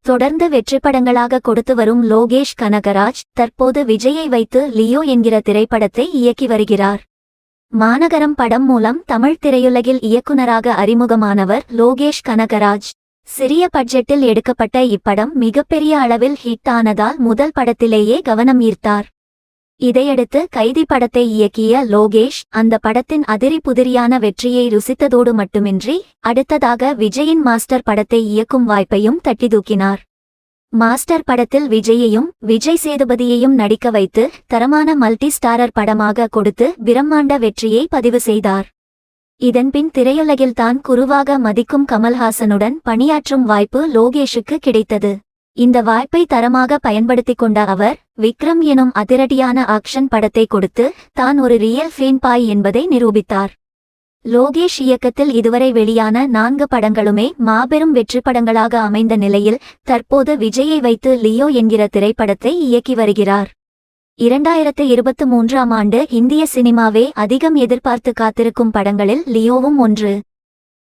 தொடர்ந்து வெற்றிப்படங்களாக கொடுத்து வரும் லோகேஷ் கனகராஜ் தற்போது விஜயை வைத்து லியோ என்கிற திரைப்படத்தை இயக்கி வருகிறார். மாநகரம் படம் மூலம் தமிழ் திரையுலகில் இயக்குனராக அறிமுகமானவர் லோகேஷ் கனகராஜ். சிறிய பட்ஜெட்டில் எடுக்கப்பட்ட இப்படம் மிகப்பெரிய அளவில் ஹிட் ஆனதால் முதல் படத்திலேயே கவனம் ஈர்த்தார். இதையடுத்து கைதி படத்தை இயக்கிய லோகேஷ் அந்த படத்தின் அதிரி புதிரியான வெற்றியை ருசித்ததோடு மட்டுமின்றி அடுத்ததாக விஜயின் மாஸ்டர் படத்தை இயக்கும் வாய்ப்பையும் தட்டி தூக்கினார். மாஸ்டர் படத்தில் விஜயையும் விஜய் சேதுபதியையும் நடிக்க வைத்து தரமான மல்டி ஸ்டாரர் படமாக கொடுத்து பிரம்மாண்ட வெற்றியை பதிவு செய்தார். இதன்பின் திரையுலகில் தான் குருவாக மதிக்கும் கமல்ஹாசனுடன் பணியாற்றும் வாய்ப்பு லோகேஷுக்கு கிடைத்தது. இந்த வாய்ப்பை தரமாக பயன்படுத்திக் கொண்ட அவர் விக்ரம் எனும் அதிரடியான ஆக்ஷன் படத்தை கொடுத்து தான் ஒரு ரியல் ஃபேன் பாய் என்பதை நிரூபித்தார். லோகேஷ் இயக்கத்தில் இதுவரை வெளியான 4 படங்களுமே மாபெரும் வெற்றி படங்களாக அமைந்த நிலையில் தற்போது விஜயை வைத்து லியோ என்கிற திரைப்படத்தை இயக்கி வருகிறார். 2023ஆம் ஆண்டு இந்திய சினிமாவே அதிகம் எதிர்பார்த்து காத்திருக்கும் படங்களில் லியோவும் ஒன்று.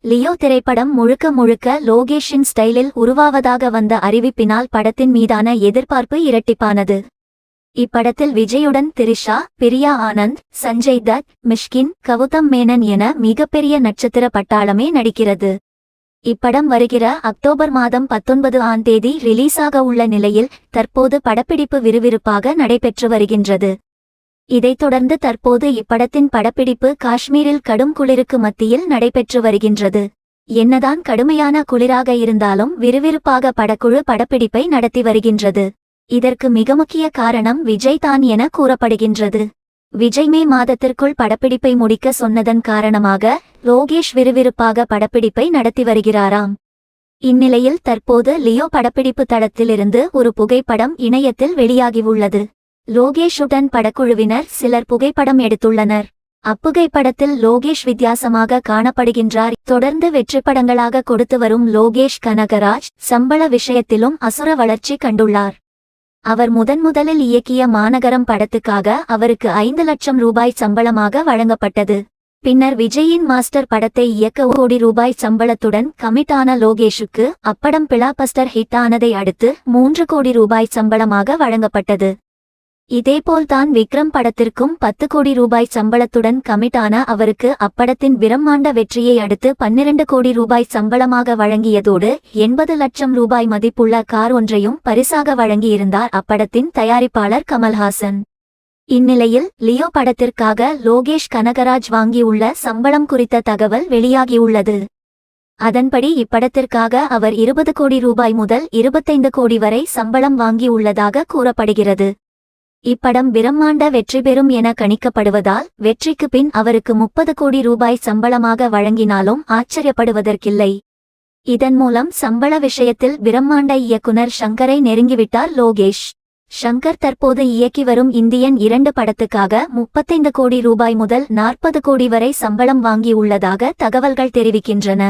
லியோ திரைப்படம் முழுக்க முழுக்க லோகேஷின் ஸ்டைலில் உருவாவதாக வந்த அறிவிப்பினால் படத்தின் மீதான எதிர்பார்ப்பு இரட்டிப்பானது. இப்படத்தில் விஜயுடன் திரிஷா, பிரியா ஆனந்த், சஞ்சய் தத், மிஷ்கின், கவுதம் மேனன் என மிகப்பெரிய நட்சத்திர பட்டாளமே நடிக்கிறது. இப்படம் வருகிற அக்டோபர் மாதம் 19ஆம் தேதி ரிலீஸாக உள்ள நிலையில் தற்போது படப்பிடிப்பு விறுவிறுப்பாக நடைபெற்று வருகின்றது. இதைத் தொடர்ந்து தற்போது இப்படத்தின் படப்பிடிப்பு காஷ்மீரில் கடும் குளிருக்கு மத்தியில் நடைபெற்று வருகின்றது. என்னதான் கடுமையான குளிராக இருந்தாலும் விறுவிறுப்பாக படக்குழு படப்பிடிப்பை நடத்தி வருகின்றது. இதற்கு மிக முக்கிய காரணம் விஜய் தான் என கூறப்படுகின்றது. விஜய் மே மாதத்திற்குள் படப்பிடிப்பை முடிக்க சொன்னதன் காரணமாக லோகேஷ் விறுவிறுப்பாக படப்பிடிப்பை நடத்தி வருகிறாராம். இந்நிலையில் தற்போது லியோ படப்பிடிப்பு தளத்திலிருந்து ஒரு புகைப்படம் இணையத்தில் வெளியாகியுள்ளது. லோகேஷுடன் படக்குழுவினர் சிலர் புகைப்படம் எடுத்துள்ளனர். அப்புகைப்படத்தில் லோகேஷ் வித்தியாசமாக காணப்படுகின்றார். தொடர்ந்து வெற்றிப்படங்களாக கொடுத்து வரும் லோகேஷ் கனகராஜ் சம்பள விஷயத்திலும் அசுர வளர்ச்சி கண்டுள்ளார். அவர் முதலில் இயக்கிய மாநகரம் படத்துக்காக அவருக்கு 5 லட்சம் ரூபாய் சம்பளமாக வழங்கப்பட்டது. பின்னர் விஜயின் மாஸ்டர் படத்தை இயக்க 1 கோடி ரூபாய் சம்பளத்துடன் கமிட் ஆன லோகேஷுக்கு அப்படம் பிளாக்பஸ்டர் ஹிட் ஆனதை அடுத்து 3 கோடி ரூபாய் சம்பளமாக வழங்கப்பட்டது. இதேபோல் தான் விக்ரம் படத்திற்கும் 10 கோடி ரூபாய் சம்பளத்துடன் கமிட் ஆன அவருக்கு அப்படத்தின் பிரம்மாண்ட வெற்றியை அடுத்து 12 கோடி ரூபாய் சம்பளமாக வழங்கியதோடு 80 லட்சம் ரூபாய் மதிப்புள்ள கார் ஒன்றையும் பரிசாக வழங்கியிருந்தார் அப்படத்தின் தயாரிப்பாளர் கமல்ஹாசன். இந்நிலையில் லியோ படத்திற்காக லோகேஷ் கனகராஜ் வாங்கியுள்ள சம்பளம் குறித்த தகவல் வெளியாகியுள்ளது. அதன்படி இப்படத்திற்காக அவர் 20 கோடி ரூபாய் முதல் 25 கோடி வரை சம்பளம் வாங்கியுள்ளதாக கூறப்படுகிறது. இப்படம் பிரம்மாண்ட வெற்றி பெறும் என கணிக்கப்படுவதால் வெற்றிக்கு பின் அவருக்கு 30 கோடி ரூபாய் சம்பளமாக வழங்கினாலும் ஆச்சரியப்படுவதற்கில்லை. இதன் மூலம் சம்பள விஷயத்தில் பிரம்மாண்ட இயக்குனர் ஷங்கரை நெருங்கிவிட்டார் லோகேஷ். ஷங்கர் தற்போது இயக்கி வரும் இந்தியன் 2 படத்துக்காக 35 கோடி ரூபாய் முதல் 40 கோடி வரை சம்பளம் வாங்கியுள்ளதாக தகவல்கள் தெரிவிக்கின்றன.